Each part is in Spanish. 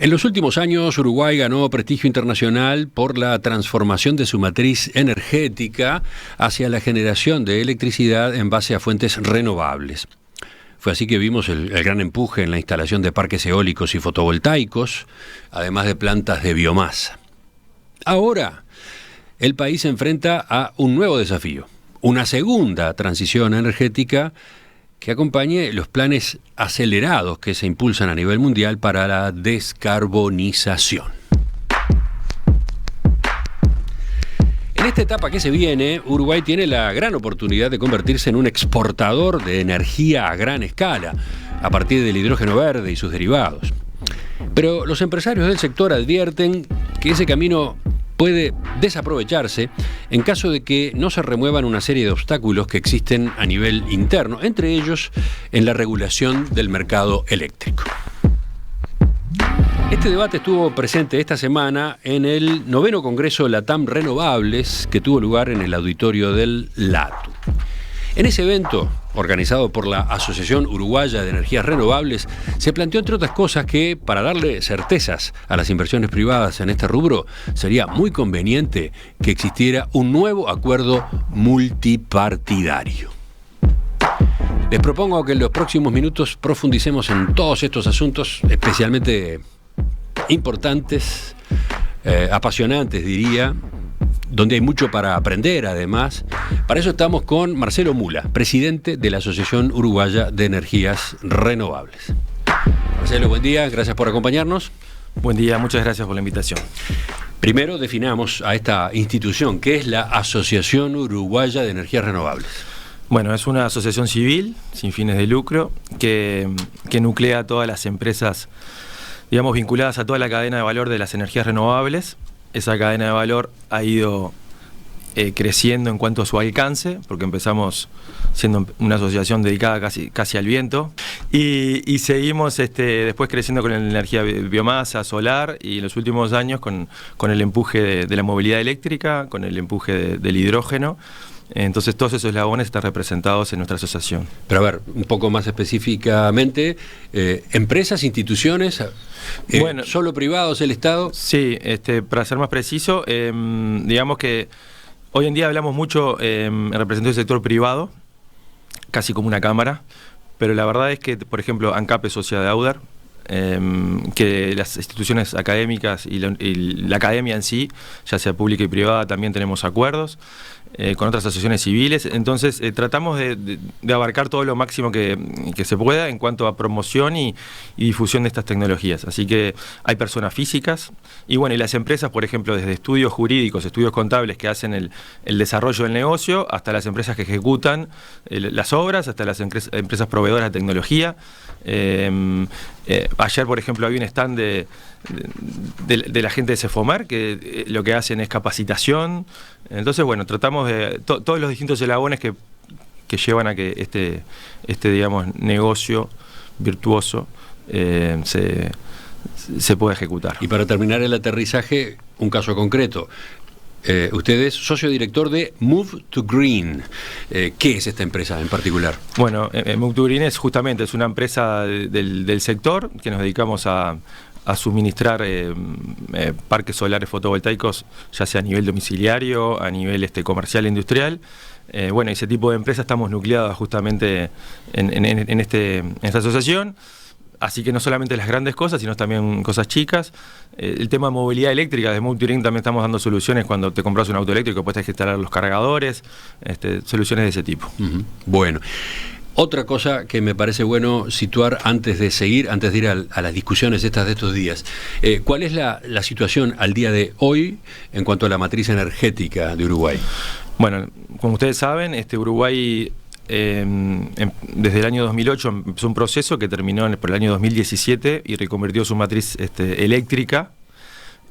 En los últimos años, Uruguay ganó prestigio internacional por la transformación de su matriz energética hacia la generación de electricidad en base a fuentes renovables. Fue así que vimos el gran empuje en la instalación de parques eólicos y fotovoltaicos, además de plantas de biomasa. Ahora, el país se enfrenta a un nuevo desafío, una segunda transición energética que acompañe los planes acelerados que se impulsan a nivel mundial para la descarbonización. En esta etapa que se viene, Uruguay tiene la gran oportunidad de convertirse en un exportador de energía a gran escala, a partir del hidrógeno verde y sus derivados. Pero los empresarios del sector advierten que ese camino puede desaprovecharse en caso de que no se remuevan una serie de obstáculos que existen a nivel interno, entre ellos en la regulación del mercado eléctrico. Este debate estuvo presente esta semana en el 9º Congreso LATAM Renovables, que tuvo lugar en el auditorio del LATU. En ese evento, organizado por la Asociación Uruguaya de Energías Renovables, se planteó, entre otras cosas, que para darle certezas a las inversiones privadas en este rubro, sería muy conveniente que existiera un nuevo acuerdo multipartidario. Les propongo que en los próximos minutos profundicemos en todos estos asuntos, especialmente importantes, apasionantes, diría, donde hay mucho para aprender, además. Para eso estamos con Marcelo Mula, presidente de la Asociación Uruguaya de Energías Renovables. Marcelo, buen día, gracias por acompañarnos. Buen día, muchas gracias por la invitación. Primero definamos a esta institución, que es la Asociación Uruguaya de Energías Renovables. Bueno, es una asociación civil, sin fines de lucro, que nuclea a todas las empresas, digamos, vinculadas a toda la cadena de valor de las energías renovables. Esa cadena de valor ha ido creciendo en cuanto a su alcance, porque empezamos siendo una asociación dedicada casi al viento, y seguimos después creciendo con la energía biomasa, solar, y en los últimos años con el empuje de la movilidad eléctrica, con el empuje del hidrógeno. Entonces todos esos eslabones están representados en nuestra asociación. Pero a ver, un poco más específicamente, empresas, instituciones, bueno, ¿solo privados, el Estado? Sí, para ser más preciso, digamos que hoy en día hablamos mucho en representación del sector privado, casi como una cámara, pero la verdad es que, por ejemplo, ANCAP es socia de Audar, que las instituciones académicas y la academia en sí, ya sea pública y privada, también tenemos acuerdos con otras asociaciones civiles. Entonces tratamos de abarcar todo lo máximo que se pueda en cuanto a promoción y difusión de estas tecnologías. Así que hay personas físicas y bueno, y las empresas, por ejemplo, desde estudios jurídicos, estudios contables que hacen el desarrollo del negocio, hasta las empresas que ejecutan las obras, hasta las empresas proveedoras de tecnología. Ayer, por ejemplo, había un stand de la gente de Cefomar, que lo que hacen es capacitación. Entonces, bueno, tratamos de todos los distintos eslabones que llevan a que digamos, negocio virtuoso se pueda ejecutar. Y para terminar el aterrizaje, un caso concreto. Usted es socio director de Move to Green. ¿Qué es esta empresa en particular? Bueno, Move to Green es una empresa del sector que nos dedicamos a suministrar parques solares fotovoltaicos, ya sea a nivel domiciliario, a nivel comercial e industrial. Bueno, ese tipo de empresas estamos nucleadas justamente en esta asociación. Así que no solamente las grandes cosas, sino también cosas chicas. El tema de movilidad eléctrica, de Move to Green también estamos dando soluciones cuando te compras un auto eléctrico, puedes instalar los cargadores, soluciones de ese tipo. Uh-huh. Bueno, otra cosa que me parece bueno situar antes de ir a las discusiones de estos días. ¿Cuál es la situación al día de hoy en cuanto a la matriz energética de Uruguay? Bueno, como ustedes saben, Uruguay desde el año 2008 empezó un proceso que terminó por el año 2017 y reconvirtió su matriz eléctrica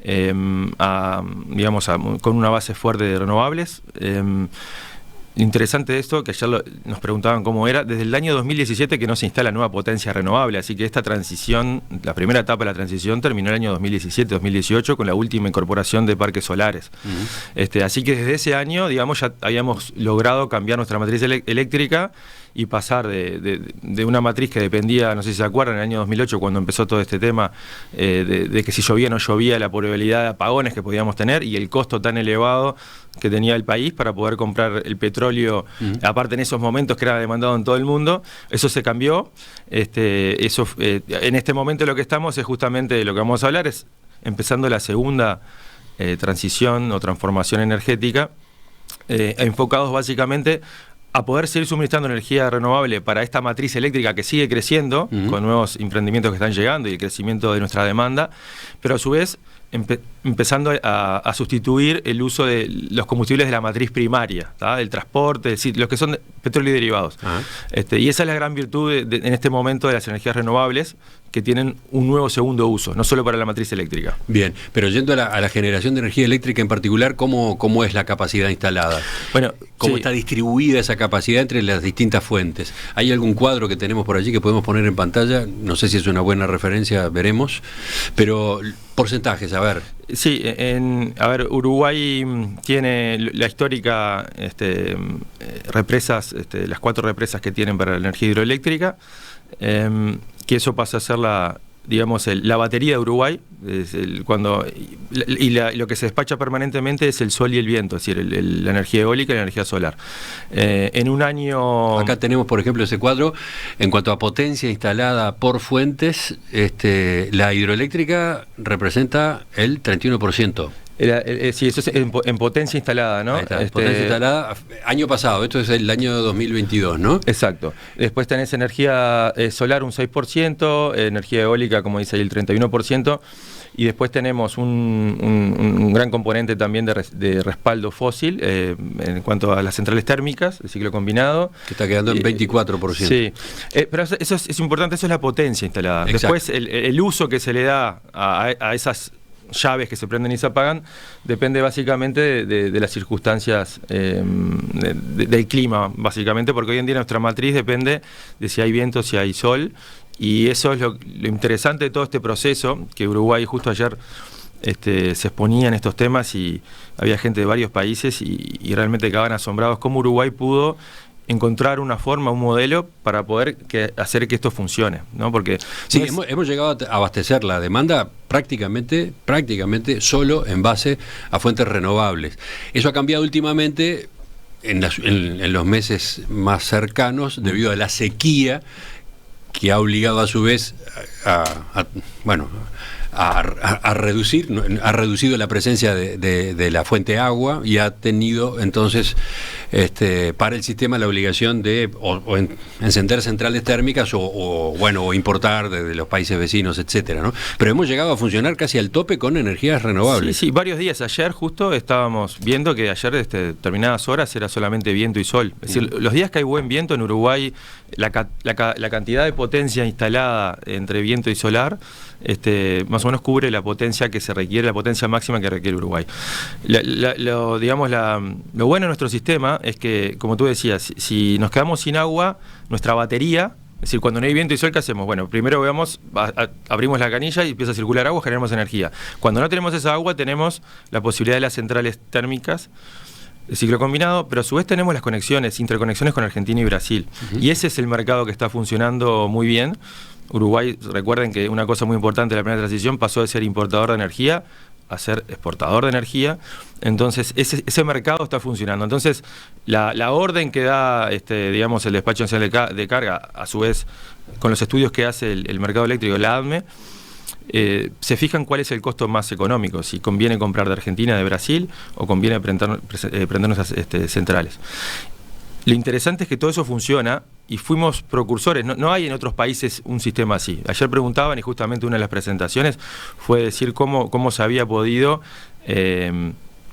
con una base fuerte de renovables. Interesante esto, que ayer nos preguntaban cómo era, desde el año 2017 que no se instala nueva potencia renovable, así que esta transición, la primera etapa de la transición terminó el año 2017-2018 con la última incorporación de parques solares. Uh-huh. Así que desde ese año, digamos, ya habíamos logrado cambiar nuestra matriz eléctrica y pasar de una matriz que dependía, no sé si se acuerdan, en el año 2008 cuando empezó todo este tema, de que si llovía o no llovía, la probabilidad de apagones que podíamos tener y el costo tan elevado que tenía el país para poder comprar el petróleo, aparte en esos momentos que era demandado en todo el mundo. Eso se cambió. En este momento lo que estamos es justamente lo que vamos a hablar, es empezando la segunda transición o transformación energética, enfocados básicamente a poder seguir suministrando energía renovable para esta matriz eléctrica que sigue creciendo, con nuevos emprendimientos que están llegando y el crecimiento de nuestra demanda, pero a su vez empezando a sustituir el uso de los combustibles de la matriz primaria, ¿tá? El transporte, es decir, los que son de petróleo y derivados. Y esa es la gran virtud en este momento de las energías renovables, que tienen un nuevo segundo uso, no solo para la matriz eléctrica. Bien, pero yendo a la generación de energía eléctrica en particular, ¿cómo es la capacidad instalada? Bueno, ¿Cómo está distribuida esa capacidad entre las distintas fuentes? ¿Hay algún cuadro que tenemos por allí que podemos poner en pantalla? No sé si es una buena referencia, veremos. Pero porcentajes, a ver. Sí, Uruguay tiene la histórica represas, las 4 represas que tienen para la energía hidroeléctrica, que eso pasa a ser la batería de Uruguay, lo que se despacha permanentemente es el sol y el viento, es decir, la energía eólica y la energía solar. En un año... Acá tenemos, por ejemplo, ese cuadro. En cuanto a potencia instalada por fuentes, la hidroeléctrica representa el 31%. Sí, eso es en potencia instalada, ¿no? Ahí está, potencia instalada, año pasado, esto es el año 2022, ¿no? Exacto. Después tenés energía solar un 6%, energía eólica, como dice ahí, el 31%, y después tenemos un gran componente también de respaldo fósil en cuanto a las centrales térmicas, el ciclo combinado. Que está quedando en 24%. Sí, pero eso es importante, eso es la potencia instalada. Exacto. Después el uso que se le da a esas llaves que se prenden y se apagan depende básicamente de las circunstancias del clima, básicamente, porque hoy en día nuestra matriz depende de si hay viento, si hay sol, y eso es lo interesante de todo este proceso, que Uruguay justo ayer se exponía en estos temas y había gente de varios países y realmente quedaban asombrados cómo Uruguay pudo encontrar una forma, un modelo para poder hacer que esto funcione, ¿no? Porque sí, hemos llegado a abastecer la demanda prácticamente solo en base a fuentes renovables. Eso ha cambiado últimamente en los meses más cercanos debido a la sequía, que ha obligado a su vez ha reducido la presencia de la fuente agua y ha tenido entonces para el sistema la obligación de encender centrales térmicas o importar de los países vecinos, etcétera, ¿no? Pero hemos llegado a funcionar casi al tope con energías renovables. Sí, varios días. Ayer justo estábamos viendo que ayer determinadas horas era solamente viento y sol. Es decir, los días que hay buen viento en Uruguay, la cantidad de potencia instalada entre viento y solar más o menos cubre la potencia que se requiere, la potencia máxima que requiere Uruguay. Lo bueno de nuestro sistema es que, como tú decías, si nos quedamos sin agua, nuestra batería, es decir, cuando no hay viento y sol, ¿qué hacemos? Bueno, primero abrimos la canilla y empieza a circular agua, generamos energía. Cuando no tenemos esa agua, tenemos la posibilidad de las centrales térmicas, el ciclo combinado, pero a su vez tenemos las interconexiones con Argentina y Brasil. Y ese es el mercado que está funcionando muy bien. Uruguay, recuerden que una cosa muy importante de la primera transición pasó de ser importador de energía a ser exportador de energía. Entonces ese mercado está funcionando. Entonces la orden que da el despacho nacional de carga, a su vez con los estudios que hace el mercado eléctrico, la ADME, se fijan cuál es el costo más económico, si conviene comprar de Argentina, de Brasil, o conviene prender nuestras centrales. Lo interesante es que todo eso funciona y fuimos precursores. No hay en otros países un sistema así. Ayer preguntaban y justamente una de las presentaciones fue decir cómo se había podido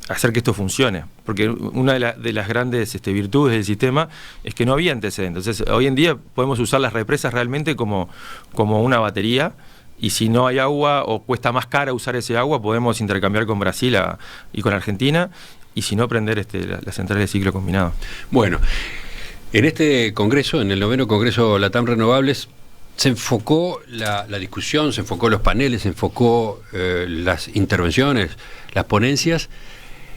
hacer que esto funcione. Porque una de las grandes virtudes del sistema es que no había antecedentes. Entonces, hoy en día podemos usar las represas realmente como una batería. Y si no hay agua o cuesta más cara usar ese agua, podemos intercambiar con Brasil y con Argentina. Y si no, prender las centrales de ciclo combinado. Bueno, en este congreso, en el 9º Congreso LATAM Renovables, se enfocó la discusión, se enfocó los paneles, se enfocó las intervenciones, las ponencias,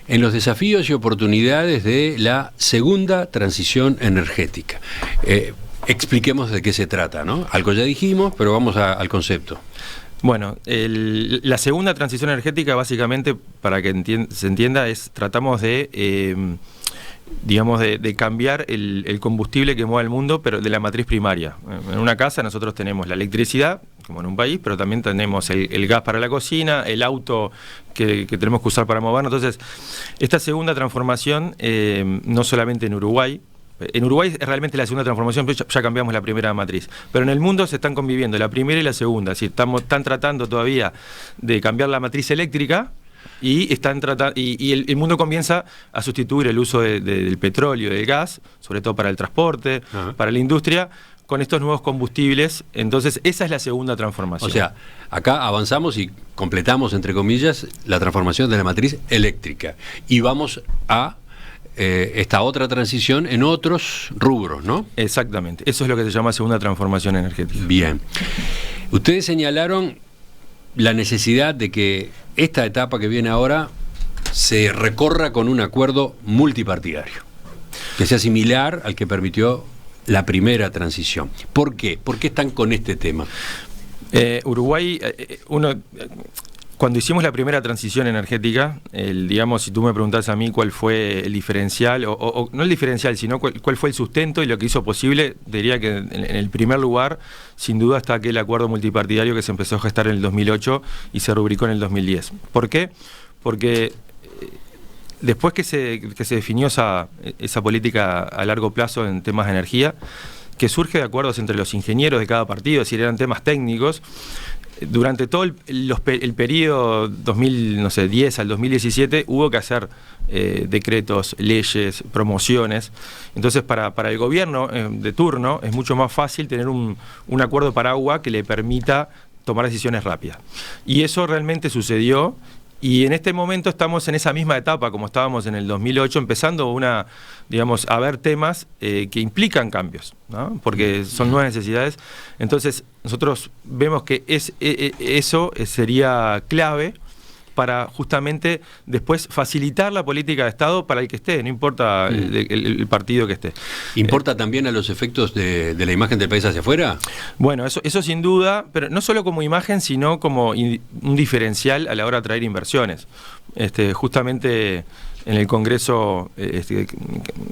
en los desafíos y oportunidades de la segunda transición energética. Expliquemos de qué se trata, ¿no? Algo ya dijimos, pero vamos al concepto. Bueno, la segunda transición energética, básicamente, para que se entienda, tratamos de, de cambiar el combustible que mueve el mundo, pero de la matriz primaria. En una casa nosotros tenemos la electricidad, como en un país, pero también tenemos el gas para la cocina, el auto que tenemos que usar para movernos. Entonces, esta segunda transformación, no solamente en Uruguay es realmente la segunda transformación, pero ya cambiamos la primera matriz. Pero en el mundo se están conviviendo la primera y la segunda. Es decir, están tratando todavía de cambiar la matriz eléctrica y el mundo comienza a sustituir el uso del petróleo, del gas, sobre todo para el transporte, para la industria, con estos nuevos combustibles. Entonces, esa es la segunda transformación. O sea, acá avanzamos y completamos, entre comillas, la transformación de la matriz eléctrica. Y vamos a esta otra transición en otros rubros, ¿no? Exactamente. Eso es lo que se llama segunda transformación energética. Bien. Ustedes señalaron la necesidad de que esta etapa que viene ahora se recorra con un acuerdo multipartidario, que sea similar al que permitió la primera transición. ¿Por qué? ¿Por qué están con este tema? Uruguay, cuando hicimos la primera transición energética, si tú me preguntás a mí cuál fue el diferencial, o no el diferencial, sino cuál fue el sustento y lo que hizo posible, diría que en el primer lugar, sin duda, está aquel acuerdo multipartidario que se empezó a gestar en el 2008 y se rubricó en el 2010. ¿Por qué? Porque después que se definió esa política a largo plazo en temas de energía, que surge de acuerdos entre los ingenieros de cada partido, es decir, eran temas técnicos. Durante todo el periodo 2010 al 2017 hubo que hacer decretos, leyes, promociones. Entonces para el gobierno de turno es mucho más fácil tener un acuerdo paraguas que le permita tomar decisiones rápidas. Y eso realmente sucedió. Y en este momento estamos en esa misma etapa, como estábamos en el 2008, empezando a ver temas que implican cambios, ¿no? Porque son nuevas necesidades. Entonces, nosotros vemos que eso sería clave para justamente después facilitar la política de Estado para el que esté, no importa el partido que esté. ¿Importa también a los efectos de la imagen del país hacia afuera? Bueno, eso sin duda, pero no solo como imagen, sino como un diferencial a la hora de atraer inversiones. Justamente en el Congreso que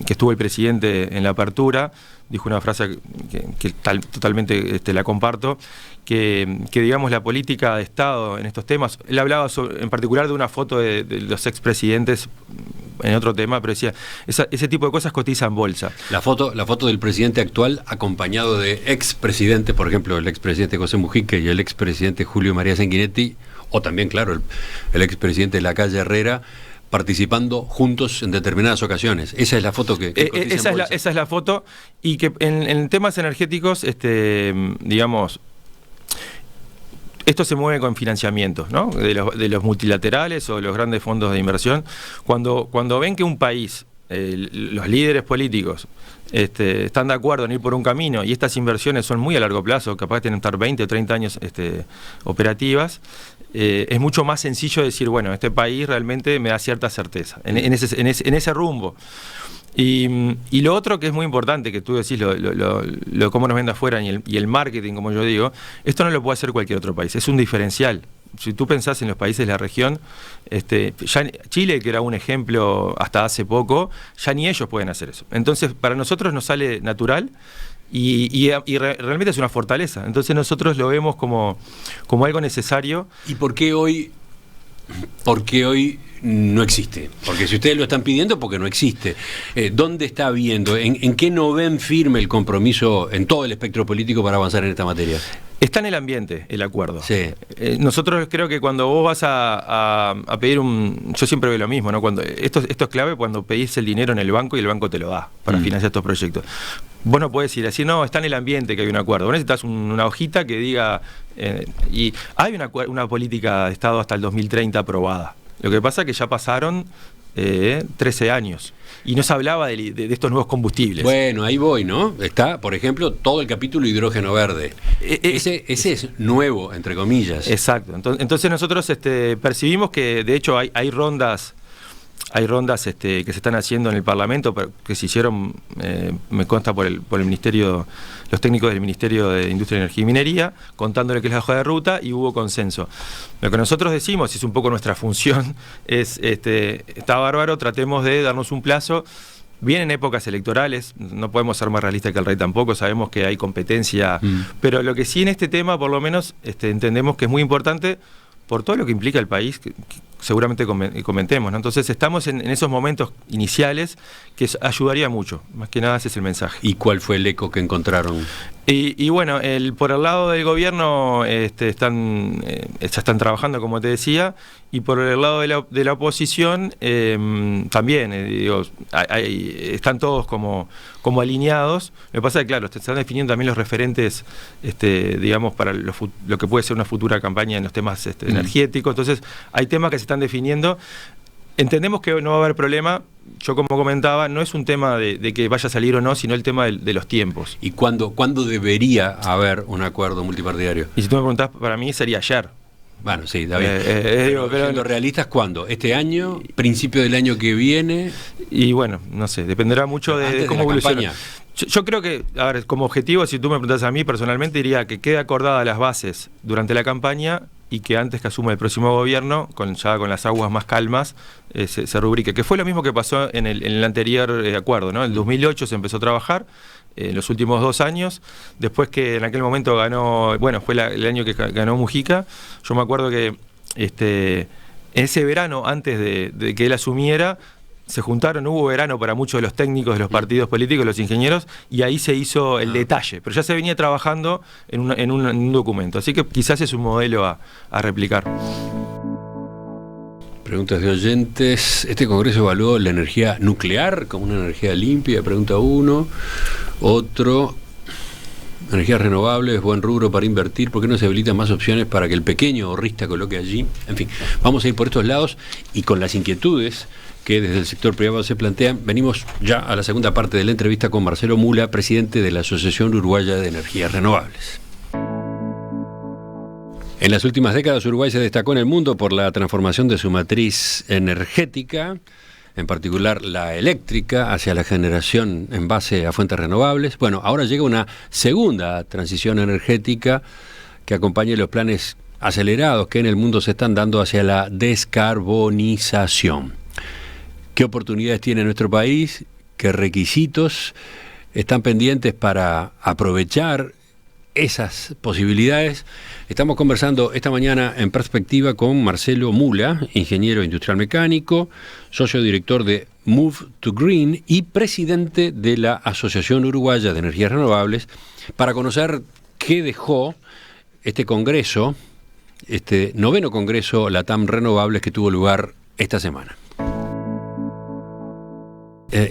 estuvo el presidente en la apertura, dijo una frase que totalmente la comparto, que digamos la política de Estado en estos temas, él hablaba en particular de una foto de los expresidentes en otro tema, pero decía, ese tipo de cosas cotizan bolsa. La foto del presidente actual acompañado de expresidentes, por ejemplo, el expresidente José Mujica y el expresidente Julio María Sanguinetti, o también, claro, el expresidente Lacalle Herrera, participando juntos en determinadas ocasiones. Esa es la foto que esa es la foto, y que en temas energéticos, esto se mueve con financiamientos, ¿no? de los multilaterales o los grandes fondos de inversión. Cuando ven que un país, los líderes políticos, están de acuerdo en ir por un camino y estas inversiones son muy a largo plazo, capaz de estar 20 o 30 años operativas, es mucho más sencillo decir, bueno, este país realmente me da cierta certeza en ese rumbo. Y lo otro que es muy importante, que tú decís, lo cómo nos vende afuera y el marketing, como yo digo, esto no lo puede hacer cualquier otro país, es un diferencial. Si tú pensás en los países de la región, ya Chile, que era un ejemplo hasta hace poco, ya ni ellos pueden hacer eso. Entonces, para nosotros nos sale natural y realmente es una fortaleza. Entonces nosotros lo vemos como algo necesario. ¿Y por qué hoy no existe? Porque si ustedes lo están pidiendo, porque no existe. ¿Dónde está habiendo? ¿En qué no ven firme el compromiso en todo el espectro político para avanzar en esta materia? Está en el ambiente el acuerdo. Sí. Nosotros creo que cuando vos vas a pedir yo siempre veo lo mismo, ¿no? Esto es clave cuando pedís el dinero en el banco y el banco te lo da para financiar estos proyectos. Vos no podés ir así, no, está en el ambiente que hay un acuerdo. Vos necesitas una hojita que diga, y hay una política de Estado hasta el 2030 aprobada. Lo que pasa es que ya pasaron 13 años y no se hablaba de estos nuevos combustibles. Bueno, ahí voy, ¿no? Está, por ejemplo, todo el capítulo hidrógeno verde. Ese es nuevo, entre comillas. Exacto. Entonces nosotros percibimos que, de hecho, hay rondas hay rondas que se están haciendo en el Parlamento, que se hicieron, me consta, por el ministerio, los técnicos del Ministerio de Industria, Energía y Minería, contándole qué es la hoja de ruta, y hubo consenso. Lo que nosotros decimos, y es un poco nuestra función, es, está bárbaro, tratemos de darnos un plazo. Vienen épocas electorales, no podemos ser más realistas que el rey tampoco, sabemos que hay competencia, pero lo que sí en este tema, por lo menos, entendemos que es muy importante por todo lo que implica el país, que seguramente comentemos, ¿no? Entonces estamos en esos momentos iniciales que ayudaría mucho, más que nada ese es el mensaje. ¿Y cuál fue el eco que encontraron? Y bueno, por el lado del gobierno ya están trabajando, como te decía, y por el lado de la oposición también, están todos como alineados. Lo que pasa es que, claro, se están definiendo también los referentes, digamos, para lo que puede ser una futura campaña en los temas energéticos. Entonces, hay temas que se están definiendo. Entendemos que no va a haber problema. Yo, como comentaba, no es un tema de que vaya a salir o no, sino el tema de los tiempos. ¿Y cuándo debería haber un acuerdo multipartidario? Y si tú me preguntás, para mí sería ayer. Bueno, sí, David. Pero siendo realistas, ¿cuándo? ¿Este año? ¿Principio del año que viene? Y bueno, no sé, dependerá mucho de cómo evoluciona. Yo creo que, a ver, como objetivo, si tú me preguntás a mí personalmente, diría que quede acordadas las bases durante la campaña y que antes que asuma el próximo gobierno, ya con las aguas más calmas, se rubrique, que fue lo mismo que pasó en el anterior acuerdo, ¿no? En el 2008 se empezó a trabajar, en los últimos 2 años, después que en aquel momento ganó, bueno, fue el año que ganó Mujica. Yo me acuerdo que ese verano, antes de que él asumiera, se juntaron, hubo verano para muchos de los técnicos de los partidos políticos, los ingenieros, y ahí se hizo el detalle, pero ya se venía trabajando en un documento, así que quizás es un modelo a replicar. Preguntas de oyentes. ¿Este Congreso evaluó la energía nuclear como una energía limpia? Pregunta uno. Otro. Energías renovables, buen rubro para invertir. ¿Por qué no se habilitan más opciones para que el pequeño ahorrista coloque allí? En fin, vamos a ir por estos lados y con las inquietudes que desde el sector privado se plantean. Venimos ya a la segunda parte de la entrevista con Marcelo Mula, presidente de la Asociación Uruguaya de Energías Renovables. En las últimas décadas, Uruguay se destacó en el mundo por la transformación de su matriz energética, en particular la eléctrica, hacia la generación en base a fuentes renovables. Bueno, ahora llega una segunda transición energética que acompañe los planes acelerados que en el mundo se están dando hacia la descarbonización. ¿Qué oportunidades tiene nuestro país? ¿Qué requisitos están pendientes para aprovechar esas posibilidades? Estamos conversando esta mañana en Perspectiva con Marcelo Mula, ingeniero industrial mecánico, socio director de Move to Green y presidente de la Asociación Uruguaya de Energías Renovables, para conocer qué dejó este congreso, este 9º Congreso LATAM Renovables que tuvo lugar esta semana.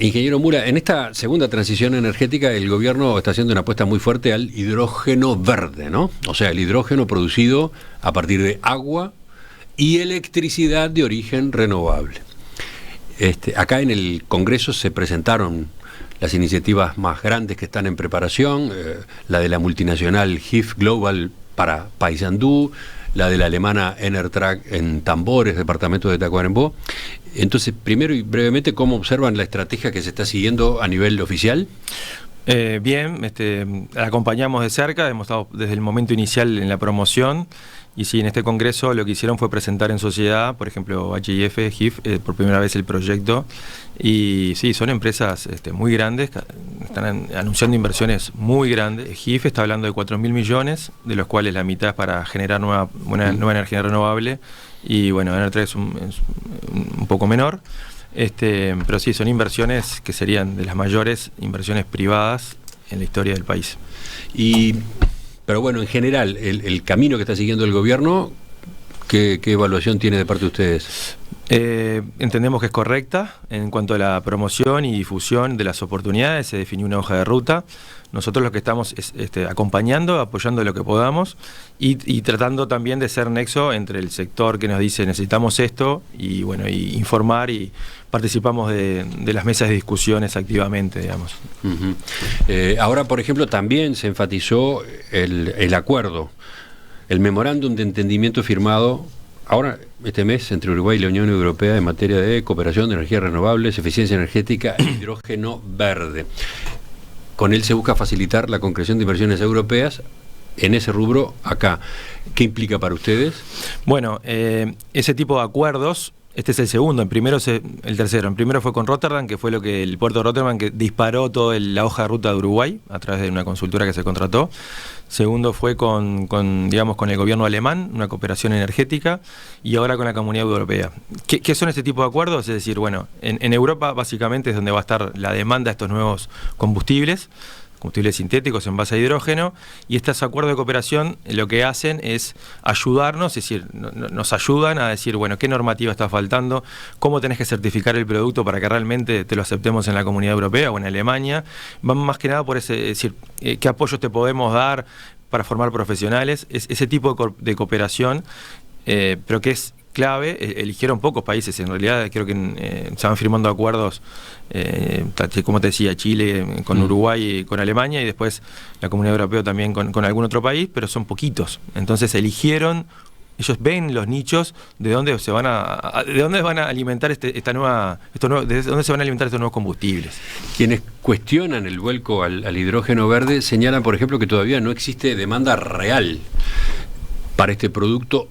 Ingeniero Mula, en esta segunda transición energética el gobierno está haciendo una apuesta muy fuerte al hidrógeno verde, ¿no? O sea, el hidrógeno producido a partir de agua y electricidad de origen renovable. Acá en el Congreso se presentaron las iniciativas más grandes que están en preparación, la de la multinacional HIF Global para Paysandú, la de la alemana Enertrack en Tambores, departamento de Tacuarembó. Entonces, primero y brevemente, ¿cómo observan la estrategia que se está siguiendo a nivel oficial? Bien, la acompañamos de cerca, hemos estado desde el momento inicial en la promoción, y sí, en este congreso lo que hicieron fue presentar en sociedad, por ejemplo, HIF, HIF, por primera vez el proyecto, y sí, son empresas muy grandes, están anunciando inversiones muy grandes. HIF está hablando de 4.000 millones, de los cuales la mitad es para generar nueva energía renovable, y bueno, Enertrack es un poco menor. Pero sí, son inversiones que serían de las mayores inversiones privadas en la historia del país. Pero bueno, en general, el camino que está siguiendo el gobierno, ¿qué evaluación tiene de parte de ustedes? Entendemos que es correcta en cuanto a la promoción y difusión de las oportunidades. Se definió una hoja de ruta. Nosotros lo que estamos es acompañando, apoyando lo que podamos y tratando también de ser nexo entre el sector que nos dice necesitamos esto y bueno, y informar, y participamos de las mesas de discusiones activamente, digamos. Ahora, por ejemplo, también se enfatizó el acuerdo, el memorándum de entendimiento firmado ahora, este mes, entre Uruguay y la Unión Europea en materia de cooperación de energías renovables, eficiencia energética e hidrógeno verde. Con él se busca facilitar la concreción de inversiones europeas en ese rubro acá. ¿Qué implica para ustedes? Bueno, ese tipo de acuerdos, este es el segundo, el tercero. En primero fue con Rotterdam, que fue el puerto de Rotterdam que disparó toda la hoja de ruta de Uruguay a través de una consultora que se contrató. Segundo fue con el gobierno alemán, una cooperación energética, y ahora con la Comunidad Europea. ¿Qué son este tipo de acuerdos? Es decir, bueno, en Europa básicamente es donde va a estar la demanda de estos nuevos combustibles sintéticos en base a hidrógeno, y estos acuerdos de cooperación lo que hacen es ayudarnos, es decir, nos ayudan a decir, bueno, qué normativa está faltando, cómo tenés que certificar el producto para que realmente te lo aceptemos en la Comunidad Europea o en Alemania. Van más que nada por es decir, qué apoyos te podemos dar para formar profesionales, ese tipo de cooperación, pero que es clave. Eligieron pocos países, en realidad creo que se van firmando acuerdos, como te decía, Chile con Uruguay y con Alemania, y después la Comunidad Europea también con algún otro país, pero son poquitos. Entonces eligieron, ellos ven los nichos de dónde van a alimentar de dónde se van a alimentar estos nuevos combustibles. Quienes cuestionan el vuelco al hidrógeno verde señalan, por ejemplo, que todavía no existe demanda real para este producto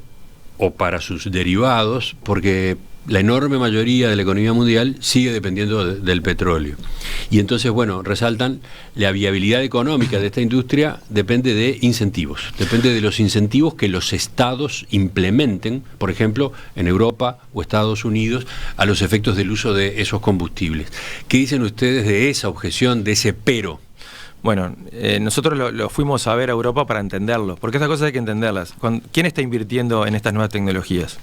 o para sus derivados, porque la enorme mayoría de la economía mundial sigue dependiendo del petróleo. Y entonces, bueno, resaltan, la viabilidad económica de esta industria depende de incentivos, depende de los incentivos que los estados implementen, por ejemplo, en Europa o Estados Unidos, a los efectos del uso de esos combustibles. ¿Qué dicen ustedes de esa objeción, de ese pero? Bueno, nosotros lo fuimos a ver a Europa para entenderlo, porque estas cosas hay que entenderlas. ¿Quién está invirtiendo en estas nuevas tecnologías?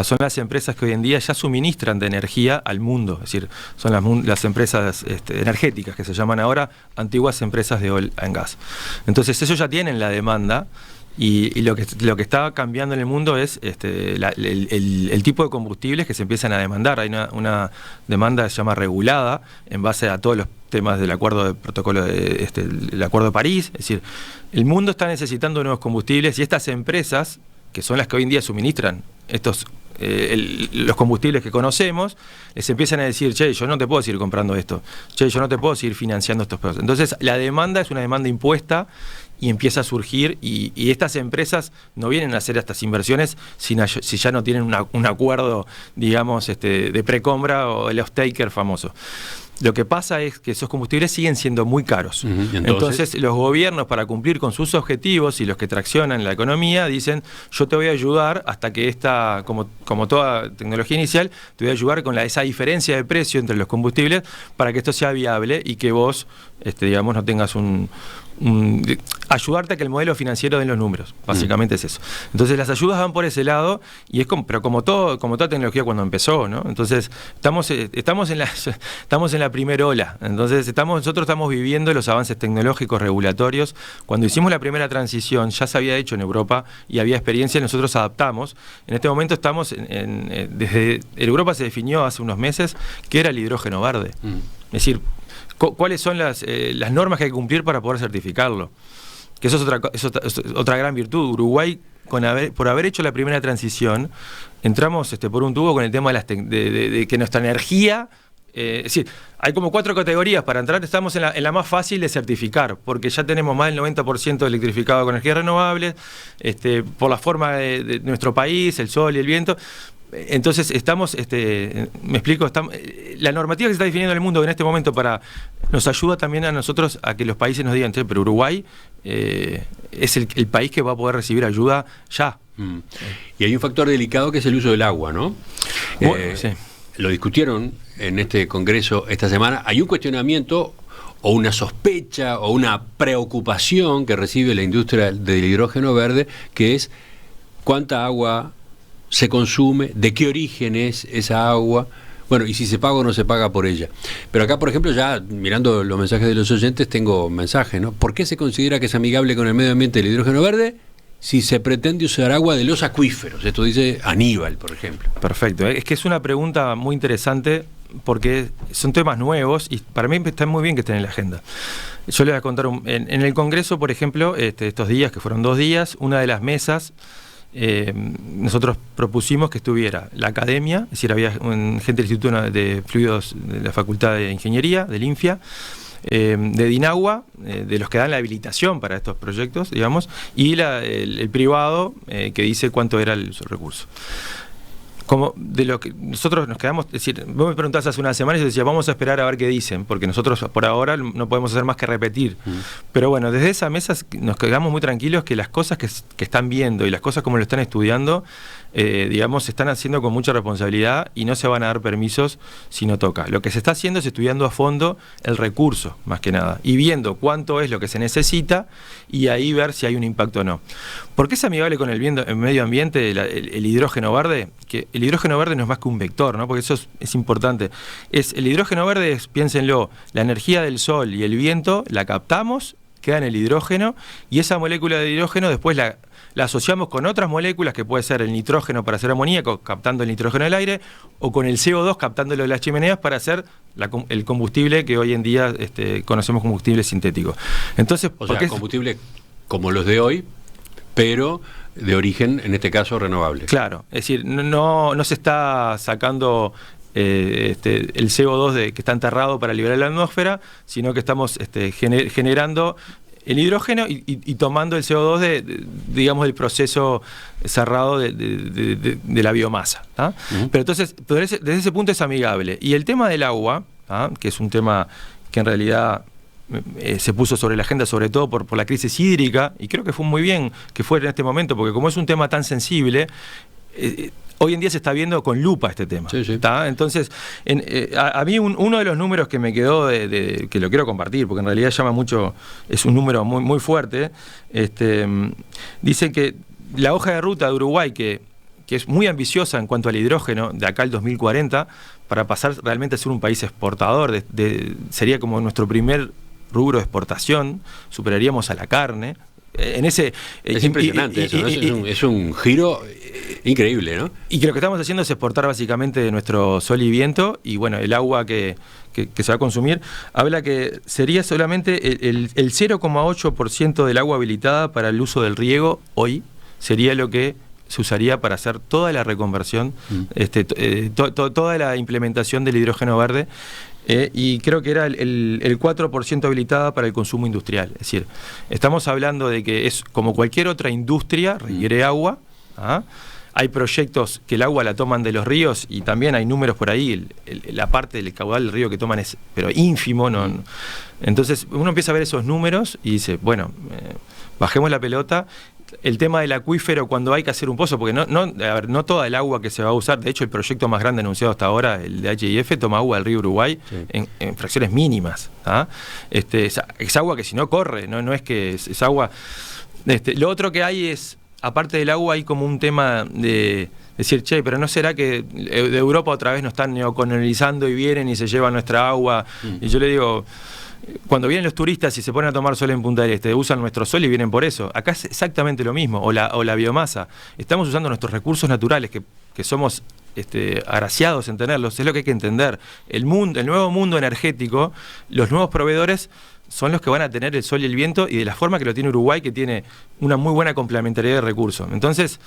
Son las empresas que hoy en día ya suministran de energía al mundo, es decir, son las empresas energéticas que se llaman ahora antiguas empresas de oil and gas. Entonces ellos ya tienen la demanda. Y lo que está cambiando en el mundo es el tipo de combustibles que se empiezan a demandar. Hay una demanda que se llama regulada en base a todos los temas del acuerdo de protocolo el acuerdo de París. Es decir, el mundo está necesitando nuevos combustibles, y estas empresas, que son las que hoy en día suministran los combustibles que conocemos, les empiezan a decir, che, yo no te puedo seguir comprando esto, che, yo no te puedo seguir financiando estos procesos. Entonces la demanda es una demanda impuesta y empieza a surgir, y estas empresas no vienen a hacer estas inversiones si ya no tienen un acuerdo, digamos, de precompra o el off-taker famoso. Lo que pasa es que esos combustibles siguen siendo muy caros. Entonces los gobiernos, para cumplir con sus objetivos, y los que traccionan la economía, dicen, yo te voy a ayudar hasta que como toda tecnología inicial, te voy a ayudar con esa diferencia de precio entre los combustibles para que esto sea viable y que vos, digamos, no tengas ayudarte a que el modelo financiero den los números, básicamente es eso. Entonces las ayudas van por ese lado, y es pero como toda tecnología cuando empezó, ¿no? Entonces estamos en la primera ola. Entonces nosotros estamos viviendo los avances tecnológicos, regulatorios. Cuando hicimos la primera transición ya se había hecho en Europa y había experiencia, nosotros adaptamos. En este momento estamos desde Europa se definió hace unos meses qué era el hidrógeno verde. Es decir, ¿cuáles son las normas que hay que cumplir para poder certificarlo? Que eso es otra gran virtud. Uruguay, por haber hecho la primera transición, entramos por un tubo con el tema de que nuestra energía... es decir, hay como 4 categorías para entrar. Estamos en la más fácil de certificar, porque ya tenemos más del 90% electrificado con energías renovables, por la forma de nuestro país, el sol y el viento. Entonces me explico, la normativa que se está definiendo en el mundo en este momento nos ayuda también a nosotros a que los países nos digan, pero Uruguay es el país que va a poder recibir ayuda ya. Y hay un factor delicado que es el uso del agua, ¿no? Bueno, sí. Lo discutieron en este congreso esta semana. Hay un cuestionamiento o una sospecha o una preocupación que recibe la industria del hidrógeno verde, que es cuánta agua se consume, de qué origen es esa agua, bueno, y si se paga o no se paga por ella. Pero acá, por ejemplo, ya mirando los mensajes de los oyentes, tengo mensajes, ¿no? ¿Por qué se considera que es amigable con el medio ambiente el hidrógeno verde si se pretende usar agua de los acuíferos? Esto dice Aníbal, por ejemplo. Perfecto, es que es una pregunta muy interesante, porque son temas nuevos y para mí está muy bien que estén en la agenda. Yo les voy a contar, en el Congreso, por ejemplo, estos días, que fueron 2 días, una de las mesas nosotros propusimos que estuviera la academia, es decir, había gente del Instituto de Fluidos de la Facultad de Ingeniería, del INFIA, de DINAGUA, de los que dan la habilitación para estos proyectos, digamos, y el privado que dice cuánto era el recurso. Como de lo que nosotros nos quedamos, es decir, vos me preguntás hace unas semanas y yo decía, vamos a esperar a ver qué dicen, porque nosotros por ahora no podemos hacer más que repetir. Pero bueno, desde esa mesa nos quedamos muy tranquilos que las cosas que están viendo y las cosas como lo están estudiando, digamos, se están haciendo con mucha responsabilidad y no se van a dar permisos si no toca. Lo que se está haciendo es estudiando a fondo el recurso, más que nada, y viendo cuánto es lo que se necesita y ahí ver si hay un impacto o no. ¿Por qué es amigable con el medio ambiente el hidrógeno verde? Que el hidrógeno verde no es más que un vector, ¿no? Porque eso es importante. El hidrógeno verde es, piénsenlo, la energía del sol y el viento la captamos, queda en el hidrógeno, y esa molécula de hidrógeno después la asociamos con otras moléculas, que puede ser el nitrógeno para hacer amoníaco, captando el nitrógeno del aire, o con el CO2 captándolo de las chimeneas para hacer el combustible que hoy en día conocemos como combustible sintético. Entonces, o sea, combustible como los de hoy, pero de origen, en este caso, renovable. Claro, es decir, no se está sacando el CO2 que está enterrado para liberar la atmósfera, sino que estamos generando el hidrógeno y tomando el CO2 digamos, del proceso cerrado de la biomasa. Pero entonces, desde ese punto es amigable. Y el tema del agua, que es un tema que en realidad se puso sobre la agenda sobre todo por la crisis hídrica, y creo que fue muy bien que fuera en este momento, porque como es un tema tan sensible, hoy en día se está viendo con lupa este tema. Sí, sí. Entonces, a mí uno de los números que me quedó, que lo quiero compartir, porque en realidad llama mucho, es un número muy, muy fuerte, dice que la hoja de ruta de Uruguay, que es muy ambiciosa en cuanto al hidrógeno, de acá al 2040, para pasar realmente a ser un país exportador, sería como nuestro primer rubro de exportación, superaríamos a la carne. Es impresionante eso, ¿no? Es un giro increíble, ¿no? Y que lo que estamos haciendo es exportar básicamente de nuestro sol y viento, y bueno, el agua que se va a consumir, habla que sería solamente el 0,8% del agua habilitada para el uso del riego hoy, sería lo que se usaría para hacer toda la reconversión, toda la implementación del hidrógeno verde, y creo que era el 4% habilitada para el consumo industrial. Es decir, estamos hablando de que es como cualquier otra industria, requiere agua. Hay proyectos que el agua la toman de los ríos, y también hay números por ahí, la parte del caudal del río que toman es pero ínfimo. No. Entonces uno empieza a ver esos números y dice, bueno, bajemos la pelota. El tema del acuífero, cuando hay que hacer un pozo, porque no toda el agua que se va a usar, de hecho el proyecto más grande anunciado hasta ahora, el de HIF, toma agua del río Uruguay, sí, en fracciones mínimas. Es agua que si no corre, no es que es agua. Lo otro que hay es, aparte del agua, hay como un tema de decir, che, pero ¿no será que de Europa otra vez nos están neocolonizando y vienen y se llevan nuestra agua? Y yo le digo, cuando vienen los turistas y se ponen a tomar sol en Punta del Este, usan nuestro sol y vienen por eso. Acá es exactamente lo mismo, o la biomasa. Estamos usando nuestros recursos naturales, que somos agraciados en tenerlos, es lo que hay que entender. El nuevo mundo energético, los nuevos proveedores son los que van a tener el sol y el viento, y de la forma que lo tiene Uruguay, que tiene una muy buena complementariedad de recursos. Entonces,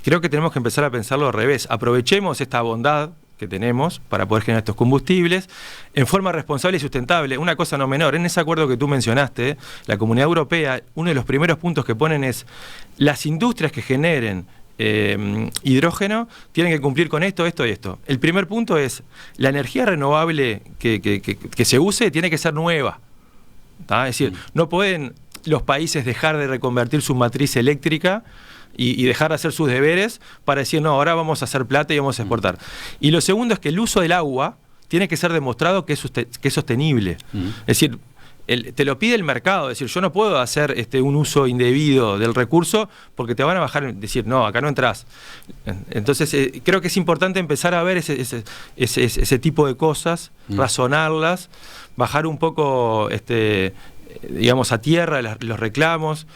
creo que tenemos que empezar a pensarlo al revés. Aprovechemos esta bondad que tenemos para poder generar estos combustibles en forma responsable y sustentable. Una cosa no menor, en ese acuerdo que tú mencionaste, la Comunidad Europea, uno de los primeros puntos que ponen es las industrias que generen hidrógeno tienen que cumplir con esto y esto. El primer punto es la energía renovable que se use tiene que ser nueva. Es decir, no pueden los países dejar de reconvertir su matriz eléctrica y dejar de hacer sus deberes para decir, no, ahora vamos a hacer plata y vamos a exportar. Y lo segundo es que el uso del agua tiene que ser demostrado que es sostenible. Es decir, te lo pide el mercado, es decir, yo no puedo hacer un uso indebido del recurso porque te van a bajar, decir, no, acá no entras. Entonces, creo que es importante empezar a ver ese tipo de cosas, razonarlas, bajar un poco, digamos, a tierra los reclamos,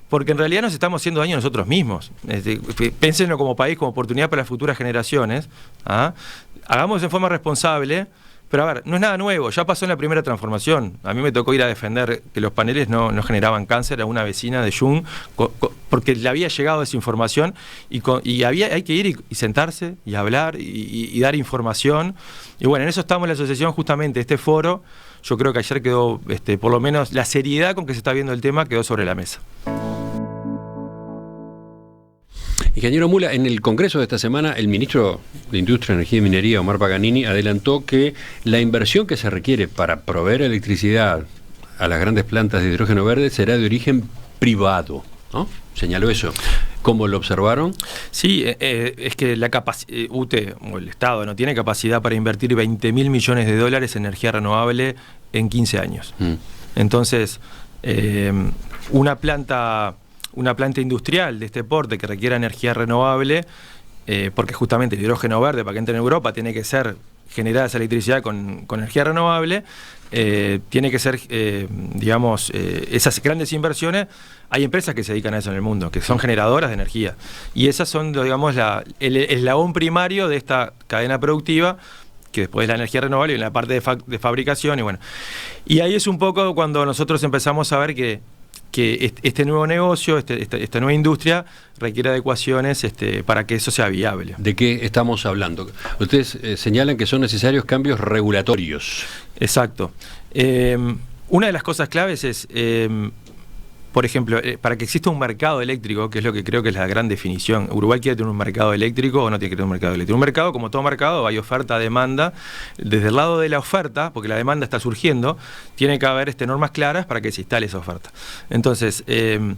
porque en realidad nos estamos haciendo daño a nosotros mismos. Pénsenlo como país, como oportunidad para las futuras generaciones. Hagamos en forma responsable, Pero a ver, no es nada nuevo, ya pasó en la primera transformación. A mí me tocó ir a defender que los paneles no generaban cáncer a una vecina de Jung, porque le había llegado esa información y hay que ir y sentarse y hablar y dar información. Y bueno, en eso estamos en la asociación, justamente este foro. Yo creo que ayer quedó, por lo menos la seriedad con que se está viendo el tema quedó sobre la mesa. Ingeniero Mula, en el Congreso de esta semana, el ministro de Industria, Energía y Minería, Omar Paganini, adelantó que la inversión que se requiere para proveer electricidad a las grandes plantas de hidrógeno verde será de origen privado, ¿no? Señaló eso. ¿Cómo lo observaron? Sí, es que la UTE, o el Estado, no tiene capacidad para invertir 20.000 millones de dólares en energía renovable en 15 años. Entonces, una planta industrial de este porte que requiera energía renovable, porque justamente el hidrógeno verde, para que entre en Europa, tiene que ser generada esa electricidad con energía renovable, tiene que ser, esas grandes inversiones. Hay empresas que se dedican a eso en el mundo, que son generadoras de energía. Y esas son, digamos, el eslabón primario de esta cadena productiva, que después es la energía renovable y en la parte de fabricación. Y bueno, y ahí es un poco cuando nosotros empezamos a ver que este nuevo negocio, esta nueva industria requiere adecuaciones para que eso sea viable. ¿De qué estamos hablando? Ustedes señalan que son necesarios cambios regulatorios. Exacto. Una de las cosas claves es, por ejemplo, para que exista un mercado eléctrico, que es lo que creo que es la gran definición. ¿Uruguay quiere tener un mercado eléctrico o no tiene que tener un mercado eléctrico? Un mercado, como todo mercado, hay oferta, demanda. Desde el lado de la oferta, porque la demanda está surgiendo, tiene que haber normas claras para que se instale esa oferta. Entonces, en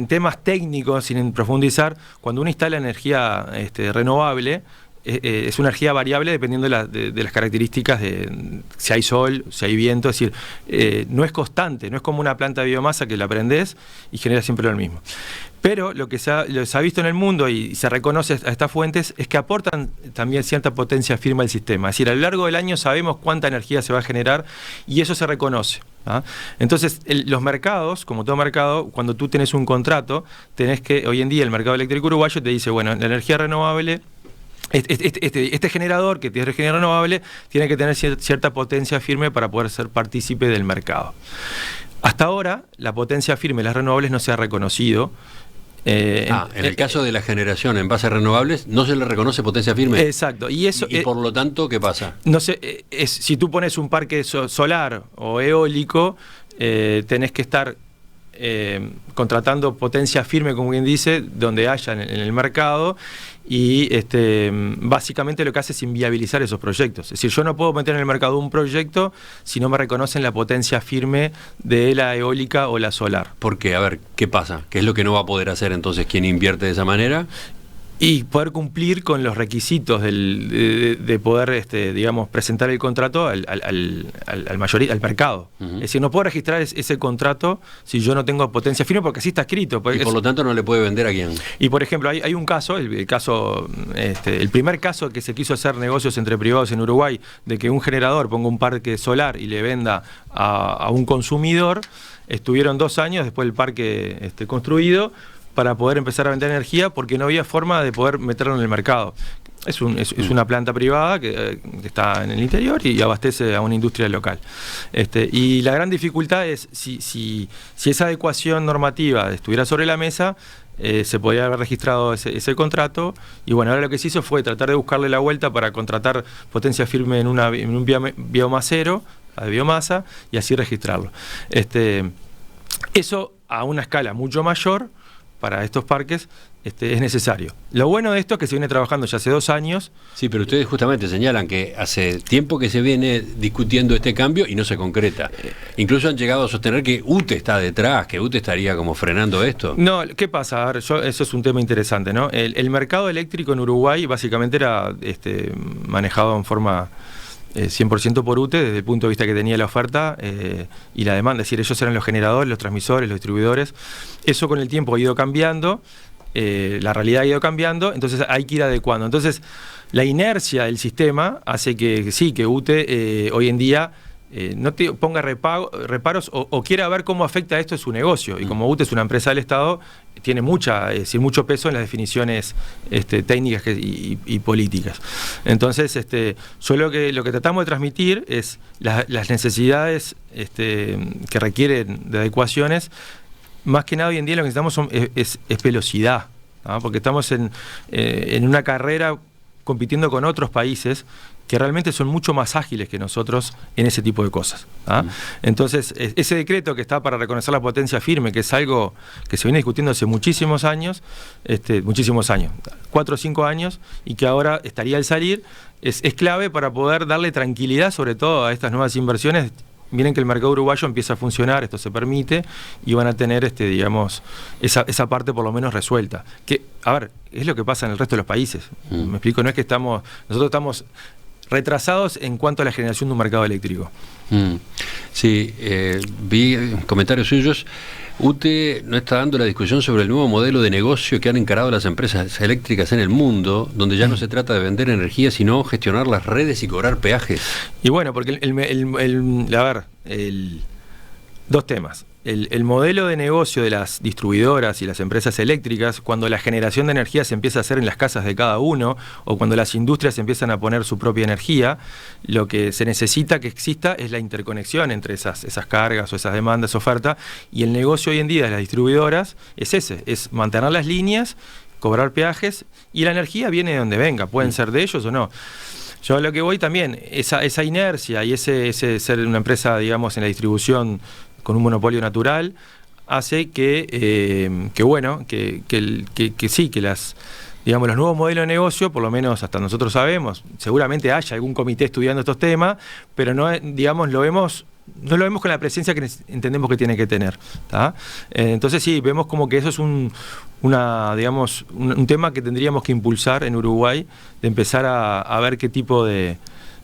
temas técnicos, sin profundizar, cuando uno instala energía renovable, es una energía variable dependiendo de las características de si hay sol, si hay viento. Es decir, no es constante, no es como una planta de biomasa que la prendés y genera siempre lo mismo. Pero lo que se ha visto en el mundo y se reconoce a estas fuentes es que aportan también cierta potencia firme al sistema. Es decir, a lo largo del año sabemos cuánta energía se va a generar y eso se reconoce. Entonces, los mercados, como todo mercado, cuando tú tenés un contrato, tenés que, hoy en día el mercado eléctrico uruguayo te dice, bueno, la energía renovable, este generador que tiene energía renovable tiene que tener cierta potencia firme para poder ser partícipe del mercado. Hasta ahora, la potencia firme de las renovables no se ha reconocido. En el caso de la generación en base a renovables, no se le reconoce potencia firme. Exacto. Y por lo tanto, ¿qué pasa? No sé, si tú pones un parque solar o eólico, tenés que estar contratando potencia firme, como quien dice, donde haya en el mercado, y básicamente lo que hace es inviabilizar esos proyectos. Es decir, yo no puedo meter en el mercado un proyecto si no me reconocen la potencia firme de la eólica o la solar. ¿Por qué? A ver, ¿qué pasa? ¿Qué es lo que no va a poder hacer entonces quien invierte de esa manera? Y poder cumplir con los requisitos de poder, presentar el contrato al mercado. Es decir, no puedo registrar ese contrato si yo no tengo potencia firme, porque así está escrito. Y por lo tanto no le puede vender a quién. Y por ejemplo, hay un caso, el primer caso que se quiso hacer negocios entre privados en Uruguay, de que un generador ponga un parque solar y le venda a un consumidor. Estuvieron 2 años después del parque construido para poder empezar a vender energía, porque no había forma de poder meterlo en el mercado. Es una planta privada que está en el interior y abastece a una industria local. Y la gran dificultad es si esa adecuación normativa estuviera sobre la mesa, se podría haber registrado ese contrato. Y bueno, ahora lo que se hizo fue tratar de buscarle la vuelta para contratar potencia firme en un biomasero, de biomasa, y así registrarlo. Eso a una escala mucho mayor para estos parques es necesario. Lo bueno de esto es que se viene trabajando ya hace 2 años. Sí, pero ustedes justamente señalan que hace tiempo que se viene discutiendo este cambio y no se concreta. Incluso han llegado a sostener que UTE está detrás, que UTE estaría como frenando esto. No, ¿qué pasa? A ver, eso es un tema interesante, ¿no? El mercado eléctrico en Uruguay básicamente era manejado en forma 100% por UTE, desde el punto de vista que tenía la oferta y la demanda. Es decir, ellos eran los generadores, los transmisores, los distribuidores. Eso con el tiempo ha ido cambiando, la realidad ha ido cambiando, entonces hay que ir adecuando. Entonces, la inercia del sistema hace que sí, que UTE hoy en día no te ponga reparos o quiera ver cómo afecta esto a su negocio. Y como UTE es una empresa del Estado, tiene mucho peso en las definiciones técnicas y políticas. Entonces, yo lo que tratamos de transmitir es las necesidades que requieren de adecuaciones. Más que nada hoy en día lo que necesitamos es velocidad, ¿no? Porque estamos en una carrera compitiendo con otros países que realmente son mucho más ágiles que nosotros en ese tipo de cosas. Entonces, ese decreto que está para reconocer la potencia firme, que es algo que se viene discutiendo hace muchísimos años, 4 o 5 años, y que ahora estaría al salir, es clave para poder darle tranquilidad, sobre todo a estas nuevas inversiones. Miren que el mercado uruguayo empieza a funcionar, esto se permite, y van a tener, digamos, esa parte por lo menos resuelta. Que, a ver, es lo que pasa en el resto de los países. Me explico, no es que nosotros estamos retrasados en cuanto a la generación de un mercado eléctrico. Sí, vi comentarios suyos. UTE no está dando la discusión sobre el nuevo modelo de negocio que han encarado las empresas eléctricas en el mundo, donde ya no se trata de vender energía, sino gestionar las redes y cobrar peajes. Y bueno, porque dos temas. El modelo de negocio de las distribuidoras y las empresas eléctricas, cuando la generación de energía se empieza a hacer en las casas de cada uno, o cuando las industrias empiezan a poner su propia energía, lo que se necesita que exista es la interconexión entre esas cargas o esas demandas, oferta, y el negocio hoy en día de las distribuidoras es mantener las líneas, cobrar peajes, y la energía viene de donde venga, pueden ser de ellos o no. Yo a lo que voy también, esa inercia y ese ser una empresa, digamos, en la distribución con un monopolio natural, hace que los nuevos modelos de negocio, por lo menos hasta nosotros sabemos, seguramente haya algún comité estudiando estos temas, pero no lo vemos con la presencia que entendemos que tiene que tener, ¿tá? Entonces sí, vemos como que eso es un tema que tendríamos que impulsar en Uruguay, de empezar a ver qué tipo de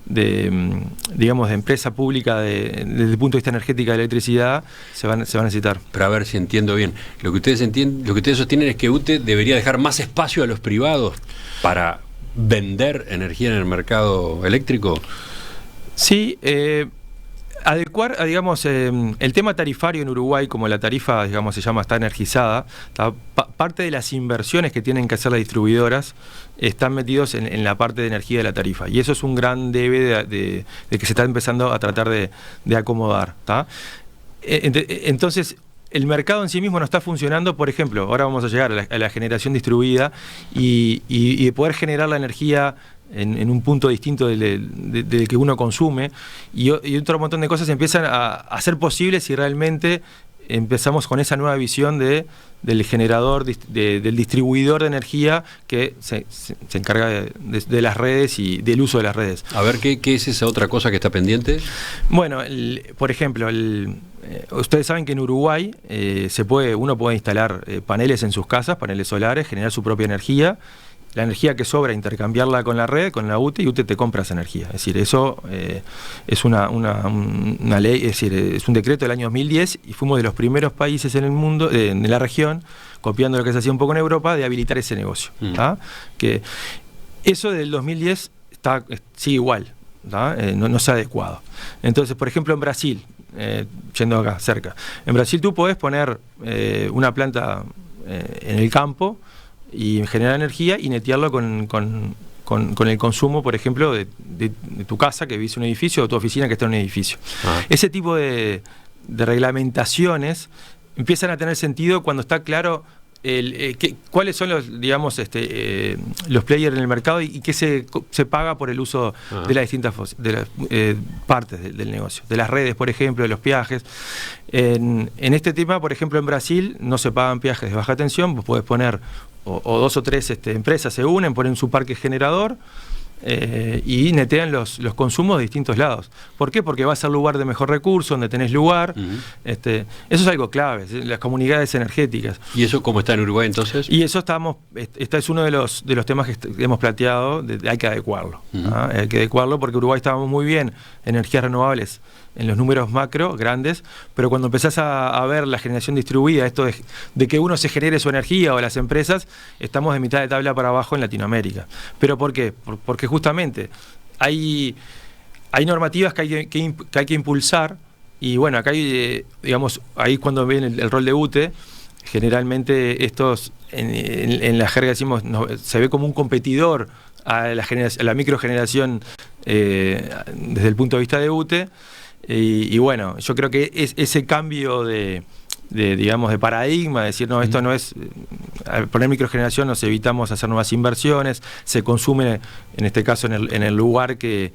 empresa pública desde el punto de vista energético de electricidad se va a necesitar. Pero a ver si entiendo bien. Lo que ustedes sostienen es que UTE debería dejar más espacio a los privados para vender energía en el mercado eléctrico. Sí, adecuar, el tema tarifario en Uruguay, como la tarifa, está energizada, parte de las inversiones que tienen que hacer las distribuidoras están metidos en la parte de energía de la tarifa. Y eso es un gran debe de que se está empezando a tratar de acomodar, ¿tá? Entonces, el mercado en sí mismo no está funcionando. Por ejemplo, ahora vamos a llegar a la generación distribuida y de poder generar la energía en un punto distinto del que uno consume, y otro montón de cosas empiezan a ser posibles si realmente empezamos con esa nueva visión del generador, del distribuidor de energía que se encarga de las redes y del uso de las redes. A ver, ¿qué es esa otra cosa que está pendiente? Bueno, por ejemplo, ustedes saben que en Uruguay uno puede instalar paneles en sus casas, paneles solares, generar su propia energía. La energía que sobra, intercambiarla con la red, con la UTE, y UTE te compra esa energía. Es decir, eso es una ley, es decir, es un decreto del año 2010, y fuimos de los primeros países en el mundo, en la región, copiando lo que se hacía un poco en Europa, de habilitar ese negocio. Que eso del 2010 sigue igual, no se ha adecuado. Entonces, por ejemplo, en Brasil, yendo acá cerca, en Brasil tú podés poner una planta en el campo y generar energía y netearlo con el consumo, por ejemplo, de tu casa, que vivís en un edificio, o tu oficina, que está en un edificio. Ese tipo de reglamentaciones empiezan a tener sentido cuando está claro cuáles son los players en el mercado y qué se paga por el uso de las distintas partes del negocio, de las redes, por ejemplo, de los peajes. En este tema, por ejemplo, en Brasil no se pagan peajes de baja tensión. Vos podés poner o 2 o 3 empresas se unen, ponen su parque generador y netean los consumos de distintos lados. ¿Por qué? Porque va a ser lugar de mejor recurso, donde tenés lugar. Eso es algo clave, las comunidades energéticas. ¿Y eso cómo está en Uruguay entonces? Y eso este es uno de los temas que hemos planteado, hay que adecuarlo. Hay que adecuarlo porque Uruguay estábamos muy bien en energías renovables, en los números macro, grandes, pero cuando empezás a ver la generación distribuida, esto de que uno se genere su energía o las empresas, estamos de mitad de tabla para abajo en Latinoamérica. ¿Pero por qué? Porque justamente hay hay normativas que hay que impulsar, y bueno, acá hay, digamos, ahí cuando ven el rol de UTE, generalmente estos, en la jerga decimos, se ve como un competidor a la microgeneración desde el punto de vista de UTE, y bueno, yo creo que ese cambio digamos, de paradigma, decir, no, esto no es, al poner microgeneración nos evitamos hacer nuevas inversiones, se consume, en este caso, en el lugar que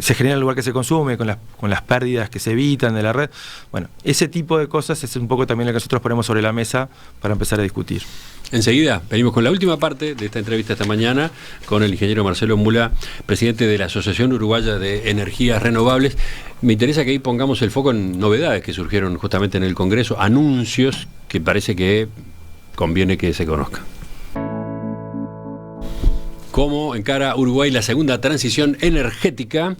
se genera en el lugar que se consume, con las pérdidas que se evitan de la red. Bueno, ese tipo de cosas es un poco también lo que nosotros ponemos sobre la mesa para empezar a discutir. Enseguida venimos con la última parte de esta entrevista esta mañana con el ingeniero Marcelo Mula, presidente de la Asociación Uruguaya de Energías Renovables. Me interesa que ahí pongamos el foco en novedades que surgieron justamente en el Congreso, anuncios que parece que conviene que se conozcan. ¿Cómo encara Uruguay la segunda transición energética?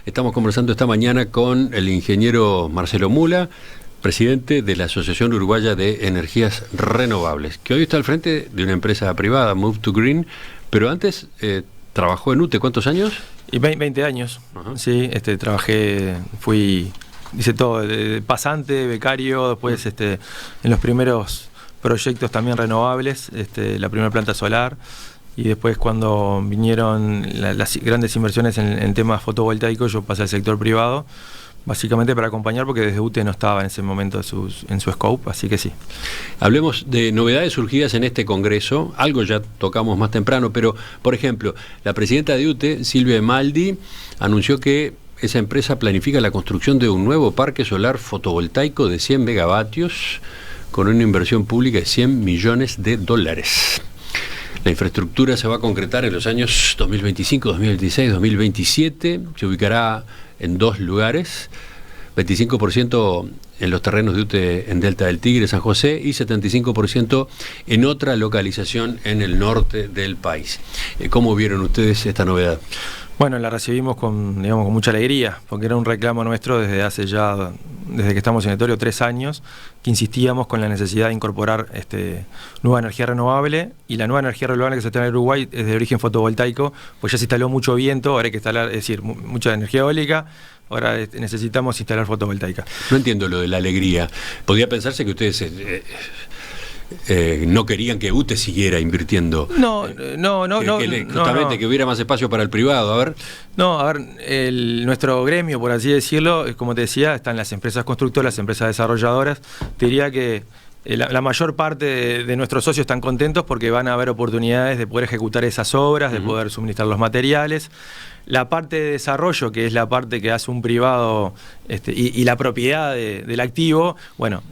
Estamos conversando esta mañana con el ingeniero Marcelo Mula, presidente de la Asociación Uruguaya de Energías Renovables, que hoy está al frente de una empresa privada, Move to Green, pero antes trabajó en UTE. ¿Cuántos años? Y 20 años. Uh-huh. Sí, trabajé, hice todo, de pasante, becario, después en los primeros proyectos también renovables, la primera planta solar. Y después, cuando vinieron las grandes inversiones en temas fotovoltaicos, yo pasé al sector privado, básicamente para acompañar, porque desde UTE no estaba en ese momento en su scope, así que sí. Hablemos de novedades surgidas en este Congreso, algo ya tocamos más temprano, pero, por ejemplo, la presidenta de UTE, Silvia Emaldi, anunció que esa empresa planifica la construcción de un nuevo parque solar fotovoltaico de 100 megavatios, con una inversión pública de $100 millones. La infraestructura se va a concretar en los años 2025, 2026, 2027. Se ubicará en 2 lugares, 25% en los terrenos de UTE en Delta del Tigre, San José, y 75% en otra localización en el norte del país. ¿Cómo vieron ustedes esta novedad? Bueno, la recibimos con mucha alegría, porque era un reclamo nuestro desde que estamos en el territorio, 3 años, que insistíamos con la necesidad de incorporar nueva energía renovable, y la nueva energía renovable que se instala en Uruguay es de origen fotovoltaico, pues ya se instaló mucho viento, ahora hay que instalar, es decir, mucha energía eólica, ahora necesitamos instalar fotovoltaica. No entiendo lo de la alegría. Podría pensarse que ustedes no querían que UTE siguiera invirtiendo. Justamente que hubiera más espacio para el privado. A ver. Nuestro gremio, por así decirlo, como te decía, están las empresas constructoras, las empresas desarrolladoras. Te diría que la mayor parte de nuestros socios están contentos porque van a haber oportunidades de poder ejecutar esas obras, de poder suministrar los materiales. La parte de desarrollo, que es la parte que hace un privado y la propiedad del activo, bueno,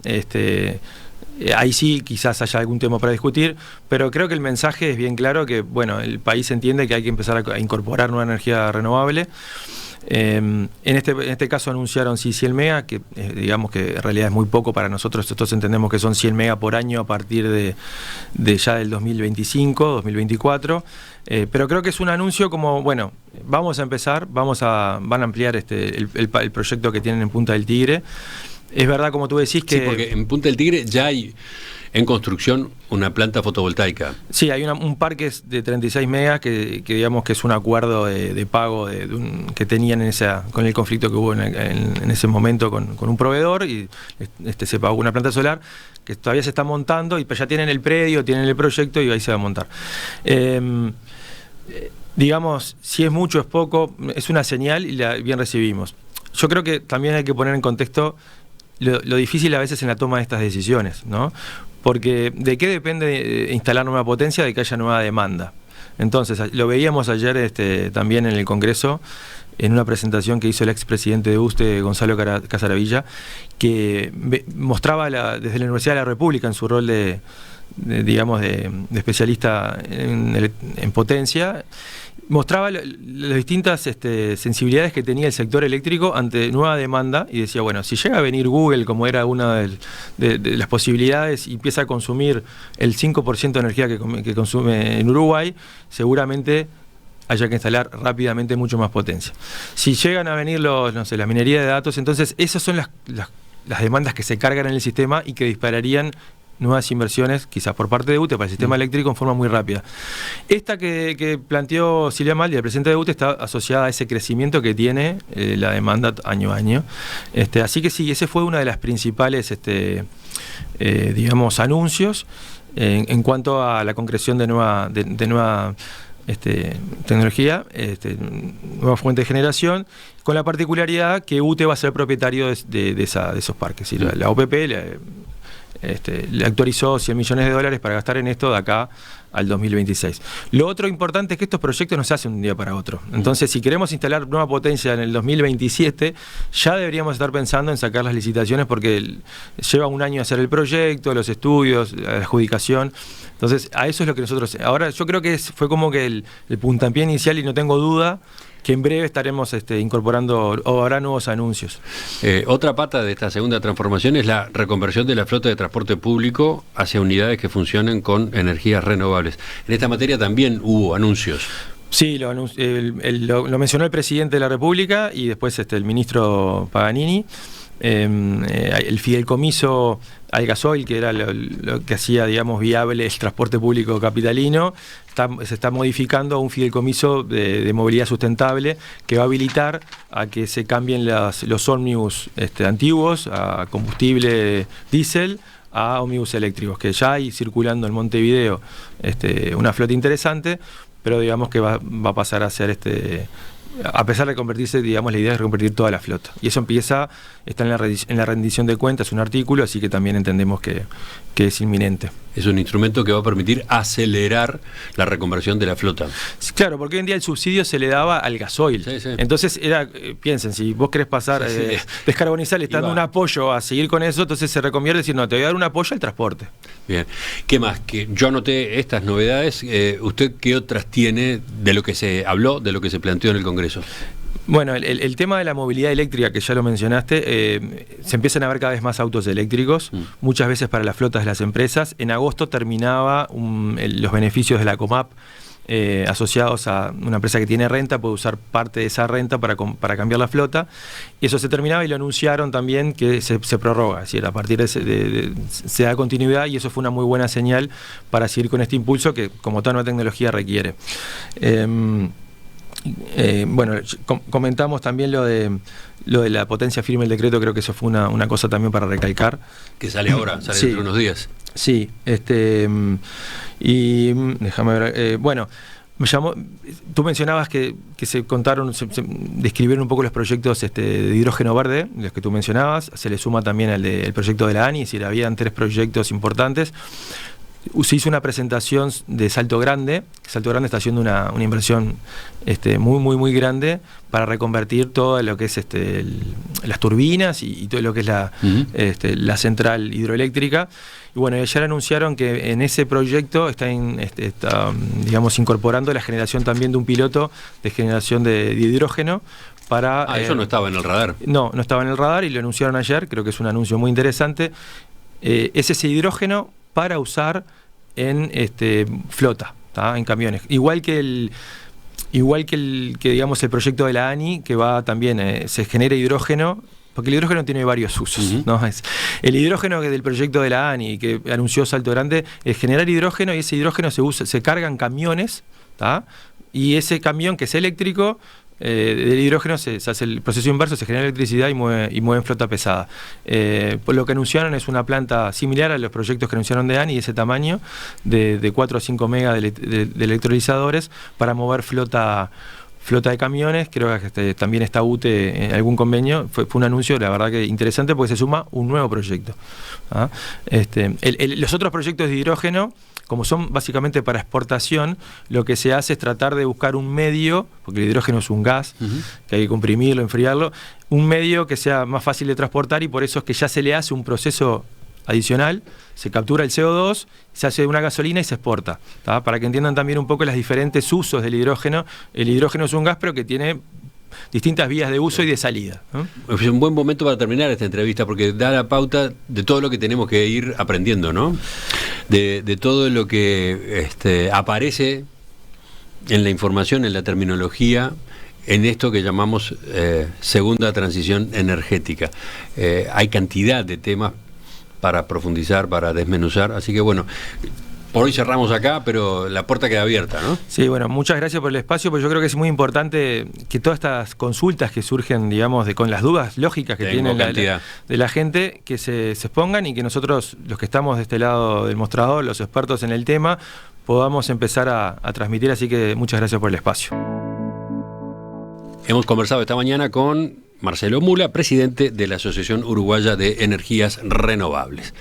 ahí sí quizás haya algún tema para discutir, pero creo que el mensaje es bien claro, que bueno, el país entiende que hay que empezar a incorporar nueva energía renovable. En este caso anunciaron 100 mega, que digamos que en realidad es muy poco para nosotros. Nosotros entendemos que son 100 mega por año a partir de ya del 2025, 2024, pero creo que es un anuncio como, bueno, vamos a empezar, van a ampliar el proyecto que tienen en Punta del Tigre. Es verdad, como tú decís, que... Sí, porque en Punta del Tigre ya hay en construcción una planta fotovoltaica. Sí, hay un parque de 36 megas que digamos que es un acuerdo de pago que tenían con el conflicto que hubo en ese momento con un proveedor, y se pagó una planta solar que todavía se está montando, y ya tienen el predio, tienen el proyecto, y ahí se va a montar. Digamos, si es mucho, es poco, es una señal y la bien recibimos. Yo creo que también hay que poner en contexto lo difícil a veces en la toma de estas decisiones, ¿no? Porque ¿de qué depende instalar nueva potencia? De que haya nueva demanda. Entonces, lo veíamos ayer también en el Congreso, en una presentación que hizo el expresidente de USTE, Gonzalo Casaravilla, que mostraba desde la Universidad de la República, en su rol de especialista en potencia, mostraba las distintas sensibilidades que tenía el sector eléctrico ante nueva demanda, y decía, bueno, si llega a venir Google, como era una de las posibilidades, y empieza a consumir el 5% de energía que consume en Uruguay, seguramente haya que instalar rápidamente mucho más potencia. Si llegan a venir la minería de datos, entonces esas son las demandas que se cargan en el sistema y que dispararían nuevas inversiones, quizás por parte de UTE, para el sistema eléctrico en forma muy rápida. Esta que planteó Silvia Maldi, el presidente de UTE, está asociada a ese crecimiento que tiene la demanda año a año. Así que sí, ese fue una de las principales digamos, anuncios en cuanto a la concreción de nueva tecnología, nueva fuente de generación, con la particularidad que UTE va a ser propietario de esos parques. ¿Sí? La OPP le actualizó $100 millones para gastar en esto de acá al 2026. Lo otro importante es que estos proyectos no se hacen de un día para otro. Entonces, si queremos instalar nueva potencia en el 2027, ya deberíamos estar pensando en sacar las licitaciones, porque lleva un año hacer el proyecto, los estudios, la adjudicación. Entonces, a eso es lo que nosotros... Ahora, yo creo que fue como que el puntapié inicial, y no tengo duda que en breve estaremos incorporando, o habrá nuevos anuncios. Otra pata de esta segunda transformación es la reconversión de la flota de transporte público hacia unidades que funcionen con energías renovables. En esta materia también hubo anuncios. Sí, lo mencionó el presidente de la República y después el ministro Paganini. El fideicomiso al gasoil, que era lo que hacía, digamos, viable el transporte público capitalino, se está modificando a un fideicomiso de movilidad sustentable que va a habilitar a que se cambien los ómnibus antiguos a combustible diésel a ómnibus eléctricos, que ya hay circulando en Montevideo una flota interesante, pero digamos que va a pasar a ser a pesar de convertirse, digamos, la idea es reconvertir toda la flota. Y eso está en la rendición de cuentas, un artículo, así que también entendemos que es inminente. Es un instrumento que va a permitir acelerar la reconversión de la flota. Claro, porque hoy en día el subsidio se le daba al gasoil. Sí, sí. Entonces piensen, si vos querés pasar, descarbonizar, le estás dando un apoyo a seguir con eso, entonces se reconvierte decir, no, te voy a dar un apoyo al transporte. Bien. ¿Qué más? Que yo anoté estas novedades. ¿Usted qué otras tiene de lo que se habló, de lo que se planteó en el Congreso? Bueno, el tema de la movilidad eléctrica, que ya lo mencionaste, se empiezan a ver cada vez más autos eléctricos, muchas veces para las flotas de las empresas. En agosto terminaba los beneficios de la COMAP, asociados a una empresa que tiene renta, puede usar parte de esa renta para cambiar la flota, y eso se terminaba, y lo anunciaron también que se prorroga, es decir, a partir se da continuidad, y eso fue una muy buena señal para seguir con este impulso que como toda nueva tecnología requiere. Bueno, comentamos también lo de la potencia firme del decreto, creo que eso fue una cosa también para recalcar. Que sale ahora, sale dentro de unos días. Sí, y déjame ver, bueno, me llamó, tú mencionabas que se contaron, se describieron un poco los proyectos de hidrógeno verde, los que tú mencionabas, se le suma también el proyecto de la ANI, es decir, habían 3 proyectos importantes. Se hizo una presentación de Salto Grande. Salto Grande está haciendo una inversión muy grande para reconvertir todo lo que es las turbinas y todo lo que es la central hidroeléctrica. Y bueno, ayer anunciaron que en ese proyecto está digamos, incorporando la generación también de un piloto de generación de hidrógeno para... eso no estaba en el radar. No estaba en el radar, y lo anunciaron ayer. Creo que es un anuncio muy interesante. Es ese hidrógeno para usar en flota, ¿tá? En camiones. Igual que digamos el proyecto de la ANI, que va también, se genera hidrógeno, porque el hidrógeno tiene varios usos, ¿no? El hidrógeno del proyecto de la ANI, que anunció Salto Grande, es generar hidrógeno, y ese hidrógeno se carga en camiones, ¿tá? Y ese camión, que es eléctrico, del hidrógeno se hace el proceso inverso, se genera electricidad y mueven flota pesada. Por lo que anunciaron es una planta similar a los proyectos que anunciaron de ANI, de ese tamaño, de 4 a 5 megas de electrolizadores para mover flota de camiones. Creo que también está UTE en algún convenio. Fue un anuncio, la verdad, que interesante, porque se suma un nuevo proyecto. Los otros proyectos de hidrógeno, como son básicamente para exportación, lo que se hace es tratar de buscar un medio, porque el hidrógeno es un gas, que hay que comprimirlo, enfriarlo, un medio que sea más fácil de transportar, y por eso es que ya se le hace un proceso adicional, se captura el CO2, se hace una gasolina y se exporta, ¿tá? Para que entiendan también un poco los diferentes usos del hidrógeno. El hidrógeno es un gas, pero que tiene distintas vías de uso y de salida, ¿no? Es un buen momento para terminar esta entrevista, porque da la pauta de todo lo que tenemos que ir aprendiendo, ¿no? De todo lo que aparece en la información, en la terminología, en esto que llamamos segunda transición energética. Hay cantidad de temas para profundizar, para desmenuzar. Así que bueno, por hoy cerramos acá, pero la puerta queda abierta, ¿no? Sí, bueno, muchas gracias por el espacio, porque yo creo que es muy importante que todas estas consultas que surgen, digamos, con las dudas lógicas que tiene de la gente, que se expongan y que nosotros, los que estamos de este lado del mostrador, los expertos en el tema, podamos empezar a transmitir. Así que muchas gracias por el espacio. Hemos conversado esta mañana con Marcelo Mula, presidente de la Asociación Uruguaya de Energías Renovables.